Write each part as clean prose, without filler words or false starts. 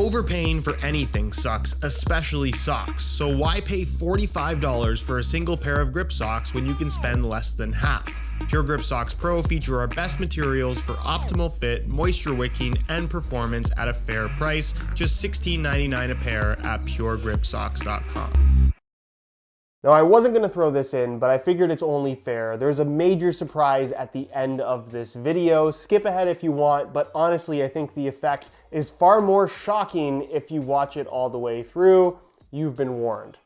Overpaying for anything sucks, especially socks, so why pay $45 for a single pair of grip socks when you can spend less than half? Pure Grip Socks Pro feature our best materials for optimal fit, moisture wicking, and performance at a fair price, just $16.99 a pair at puregripsocks.com. Now, I wasn't going to throw this in, but I figured it's only fair. There's a major surprise at the end of this video. Skip ahead if you want, but honestly, I think the effect is far more shocking if you watch it all the way through. You've been warned.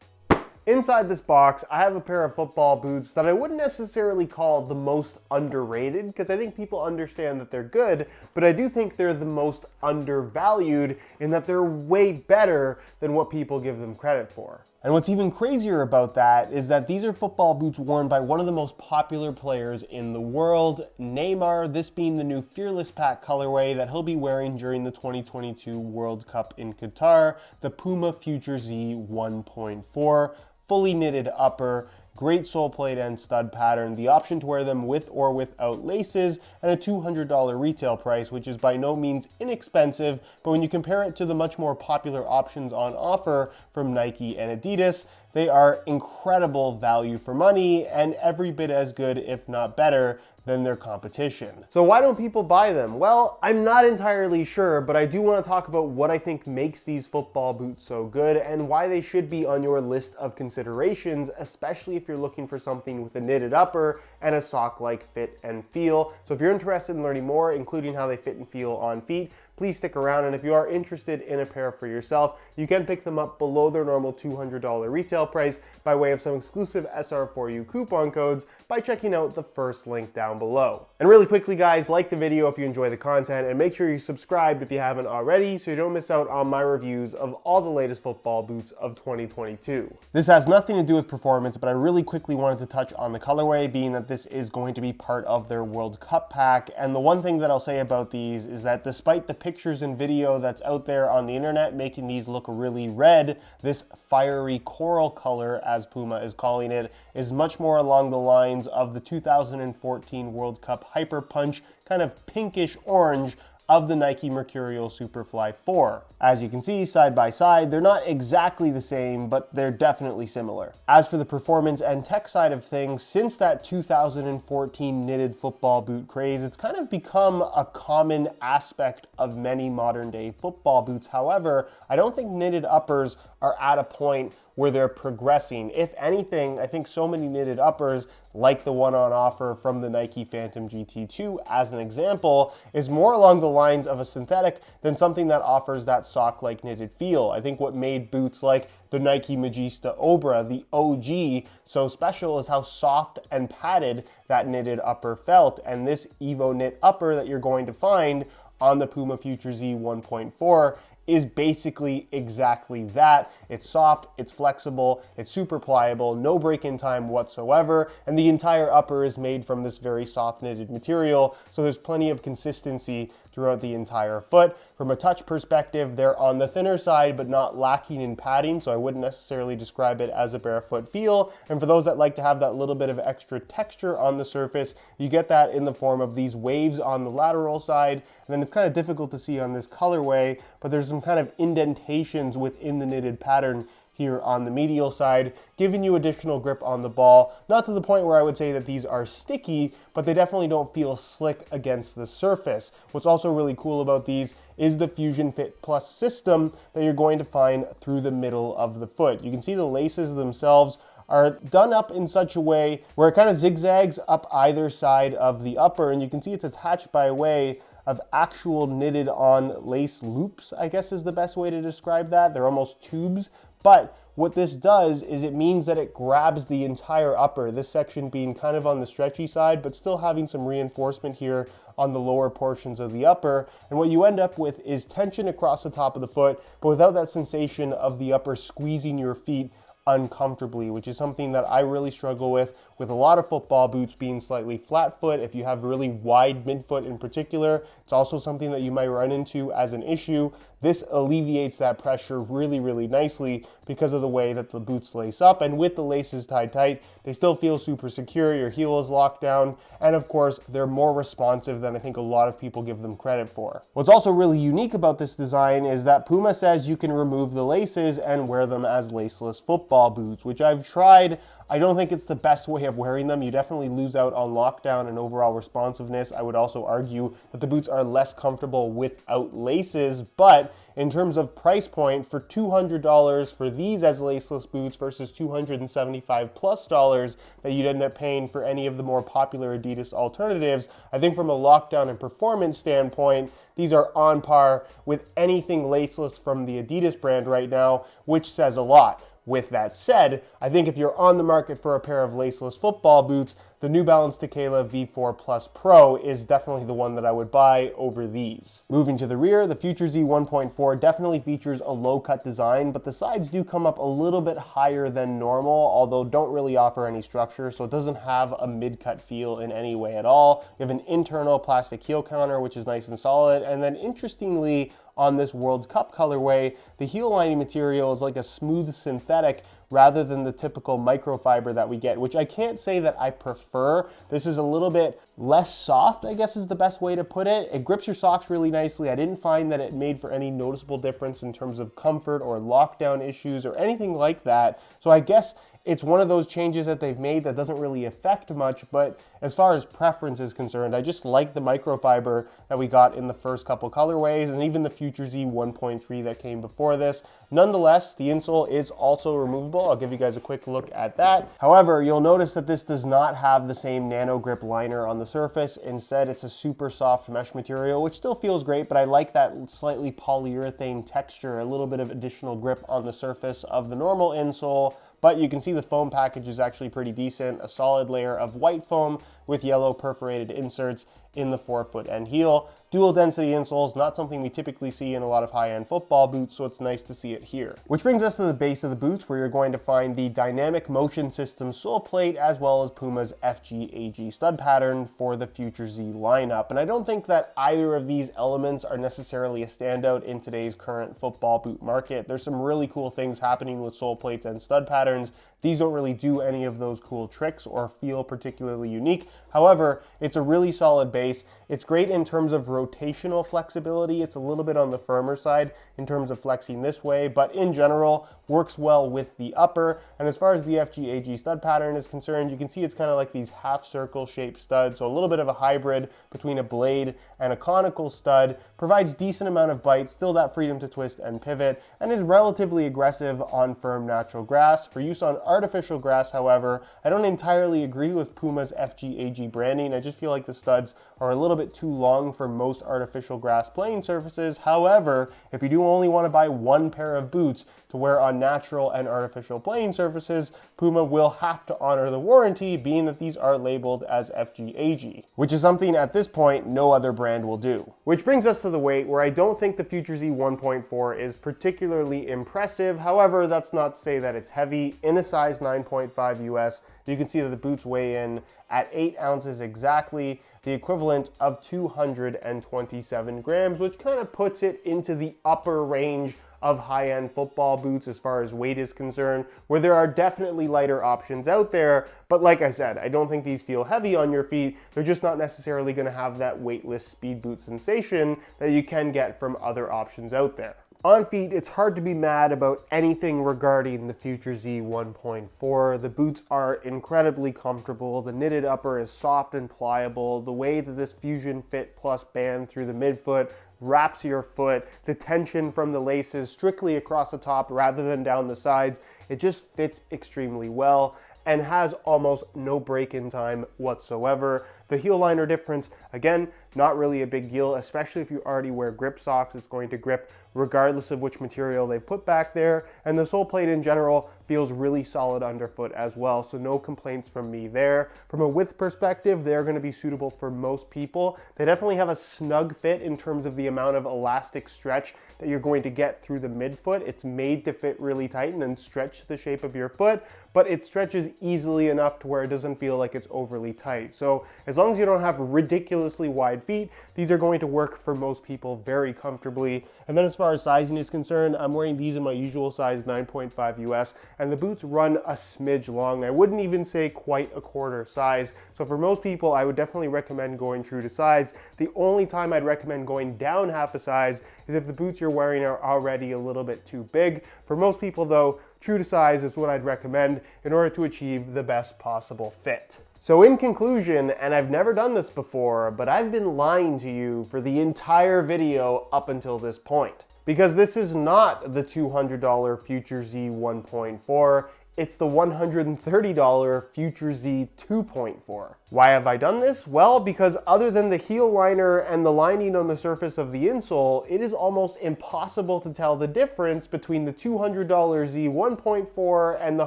Inside this box, I have a pair of football boots that I wouldn't necessarily call the most underrated, because I think people understand that they're good, but I do think they're the most undervalued in that they're way better than what people give them credit for. And what's even crazier about that is that these are football boots worn by one of the most popular players in the world, Neymar, this being the new Fearless Pack colorway that he'll be wearing during the 2022 World Cup in Qatar, the Puma Future Z 1.4. Fully knitted upper, great sole plate and stud pattern, the option to wear them with or without laces, and a $200 retail price, which is by no means inexpensive, but when you compare it to the much more popular options on offer from Nike and Adidas, they are incredible value for money and every bit as good, if not better, than their competition. So why don't people buy them? Well, I'm not entirely sure, but I do want to talk about what I think makes these football boots so good and why they should be on your list of considerations, especially if you're looking for something with a knitted upper and a sock-like fit and feel. So if you're interested in learning more, including how they fit and feel on feet, please stick around, and if you are interested in a pair for yourself, you can pick them up below their normal $200 retail price by way of some exclusive SR4U coupon codes by checking out the first link down below. And really quickly guys, like the video if you enjoy the content, and make sure you subscribe if you haven't already so you don't miss out on my reviews of all the latest football boots of 2022. This has nothing to do with performance, but I really quickly wanted to touch on the colorway, being that this is going to be part of their World Cup pack. And the one thing that I'll say about these is that despite the pictures and video that's out there on the internet making these look really red, this fiery coral color, as Puma is calling it, is much more along the lines of the 2014 World Cup Hyper Punch, kind of pinkish orange of the Nike Mercurial Superfly 4. As you can see side by side, they're not exactly the same, but they're definitely similar. As for the performance and tech side of things, since that 2014 knitted football boot craze, it's kind of become a common aspect of many modern day football boots. However, I don't think knitted uppers are at a point where they're progressing. If anything, I think so many knitted uppers, like the one on offer from the Nike Phantom GT2 as an example, is more along the lines of a synthetic than something that offers that sock-like knitted feel. I think what made boots like the Nike Magista Obra, the OG, so special is how soft and padded that knitted upper felt, and this Evo knit upper that you're going to find on the Puma Future Z 1.4 is basically exactly that. It's soft, it's flexible, it's super pliable, no break-in time whatsoever, and the entire upper is made from this very soft knitted material, so there's plenty of consistency throughout the entire foot. From a touch perspective, they're on the thinner side, but not lacking in padding, so I wouldn't necessarily describe it as a barefoot feel. And for those that like to have that little bit of extra texture on the surface, you get that in the form of these waves on the lateral side, and then it's kind of difficult to see on this colorway, but there's some kind of indentations within the knitted pattern here on the medial side, giving you additional grip on the ball. Not to the point where I would say that these are sticky, but they definitely don't feel slick against the surface. What's also really cool about these is the Fusion Fit Plus system that you're going to find through the middle of the foot. You can see the laces themselves are done up in such a way where it kind of zigzags up either side of the upper, and you can see it's attached by way of actual knitted on lace loops, I guess is the best way to describe that. They're almost tubes. But what this does is it means that it grabs the entire upper, this section being kind of on the stretchy side, but still having some reinforcement here on the lower portions of the upper. And what you end up with is tension across the top of the foot, but without that sensation of the upper squeezing your feet uncomfortably, which is something that I really struggle with with a lot of football boots being slightly flat foot. If you have really wide midfoot in particular, it's also something that you might run into as an issue. This alleviates that pressure really, really nicely because of the way that the boots lace up, and with the laces tied tight, they still feel super secure, your heel is locked down, and of course, they're more responsive than I think a lot of people give them credit for. What's also really unique about this design is that Puma says you can remove the laces and wear them as laceless football boots, which I've tried. I don't think it's the best way of wearing them. You definitely lose out on lockdown and overall responsiveness. I would also argue that the boots are less comfortable without laces, but in terms of price point, for $200 for these as laceless boots versus $275+ that you'd end up paying for any of the more popular Adidas alternatives, I think from a lockdown and performance standpoint, these are on par with anything laceless from the Adidas brand right now, which says a lot. With that said, I think if you're on the market for a pair of laceless football boots, the New Balance Tequila V4 Plus Pro is definitely the one that I would buy over these. Moving to the rear, the Future Z 1.4 definitely features a low-cut design, but the sides do come up a little bit higher than normal, although don't really offer any structure, so it doesn't have a mid-cut feel in any way at all. You have an internal plastic heel counter, which is nice and solid, and then interestingly, on this World Cup colorway, the heel lining material is like a smooth synthetic rather than the typical microfiber that we get, which I can't say that I prefer. This is a little bit less soft, I guess is the best way to put it. It grips your socks really nicely. I didn't find that it made for any noticeable difference in terms of comfort or lockdown issues or anything like that. So I guess it's one of those changes that they've made that doesn't really affect much, but as far as preference is concerned, I just like the microfiber that we got in the first couple colorways and even the Future Z 1.3 that came before this. Nonetheless, the insole is also removable. I'll give you guys a quick look at that. However, you'll notice that this does not have the same nano grip liner on the surface. Instead, it's a super soft mesh material, which still feels great, but I like that slightly polyurethane texture, a little bit of additional grip on the surface of the normal insole. But you can see the foam package is actually pretty decent, a solid layer of white foam with yellow perforated inserts in the forefoot and heel. Dual density insoles, not something we typically see in a lot of high-end football boots, so it's nice to see it here. Which brings us to the base of the boots, where you're going to find the dynamic motion system sole plate as well as Puma's FGAG stud pattern for the Future Z lineup. And I don't think that either of these elements are necessarily a standout in today's current football boot market. There's some really cool things happening with sole plates and stud patterns. These don't really do any of those cool tricks or feel particularly unique. However, it's a really solid base. It's great in terms of rotational flexibility. It's a little bit on the firmer side in terms of flexing this way, but in general, works well with the upper. And as far as the FGAG stud pattern is concerned, you can see it's kind of like these half circle shaped studs. So a little bit of a hybrid between a blade and a conical stud, provides decent amount of bite, still that freedom to twist and pivot, and is relatively aggressive on firm natural grass. For use on artificial grass, however, I don't entirely agree with Puma's FGAG branding. I just feel like the studs are a little bit too long for most artificial grass playing surfaces. However, if you do only want to buy one pair of boots to wear on natural and artificial playing surfaces, Puma will have to honor the warranty, being that these are labeled as FGAG, which is something at this point no other brand will do. Which brings us to the weight, where I don't think the Future Z 1.4 is particularly impressive. However, that's not to say that it's heavy. In a size 9.5 US, you can see that the boots weigh in at 8 ounces exactly, the equivalent of 227 grams, which kind of puts it into the upper range of high-end football boots as far as weight is concerned, where there are definitely lighter options out there. But like I said, I don't think these feel heavy on your feet. They're just not necessarily going to have that weightless speed boot sensation that you can get from other options out there. On feet, it's hard to be mad about anything regarding the Future Z 1.4. The boots are incredibly comfortable. The knitted upper is soft and pliable. The way that this Fusion Fit Plus band through the midfoot wraps your foot, the tension from the laces strictly across the top rather than down the sides, it just fits extremely well and has almost no break-in time whatsoever. The heel liner difference, again, not really a big deal, especially if you already wear grip socks. It's going to grip regardless of which material they've put back there. And the sole plate in general feels really solid underfoot as well, so no complaints from me there. From a width perspective, they're going to be suitable for most people. They definitely have a snug fit in terms of the amount of elastic stretch that you're going to get through the midfoot. It's made to fit really tight and then stretch the shape of your foot, but it stretches easily enough to where it doesn't feel like it's overly tight. So as long as you don't have ridiculously wide feet, these are going to work for most people very comfortably. And then as far as sizing is concerned, I'm wearing these in my usual size 9.5 US, and the boots run a smidge long. I wouldn't even say quite a quarter size. So for most people, I would definitely recommend going true to size. The only time I'd recommend going down half a size is if the boots you're wearing are already a little bit too big. For most people though, true to size is what I'd recommend in order to achieve the best possible fit. So in conclusion, and I've never done this before, but I've been lying to you for the entire video up until this point. Because this is not the $200 Future Z 1.4, it's the $130 Future Z 2.4. Why have I done this? Well, because other than the heel liner and the lining on the surface of the insole, it is almost impossible to tell the difference between the $200 Z 1.4 and the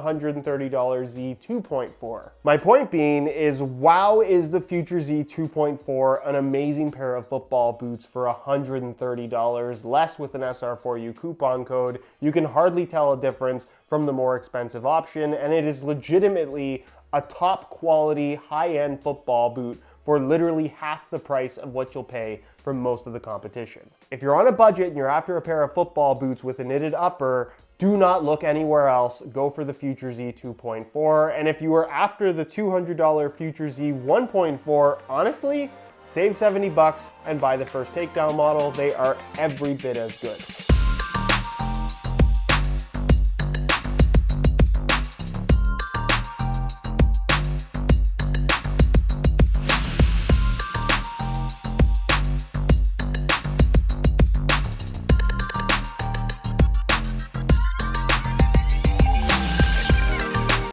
$130 Z 2.4. My point being is, wow, is the Future Z 2.4 an amazing pair of football boots for $130 less with an SR4U coupon code. You can hardly tell a difference from the more expensive option, and it is legitimately a top quality, high-end football boot for literally half the price of what you'll pay from most of the competition. If you're on a budget and you're after a pair of football boots with a knitted upper, do not look anywhere else. Go for the Future Z 2.4. And if you are after the $200 Future Z 1.4, honestly, save 70 bucks and buy the first takedown model. They are every bit as good.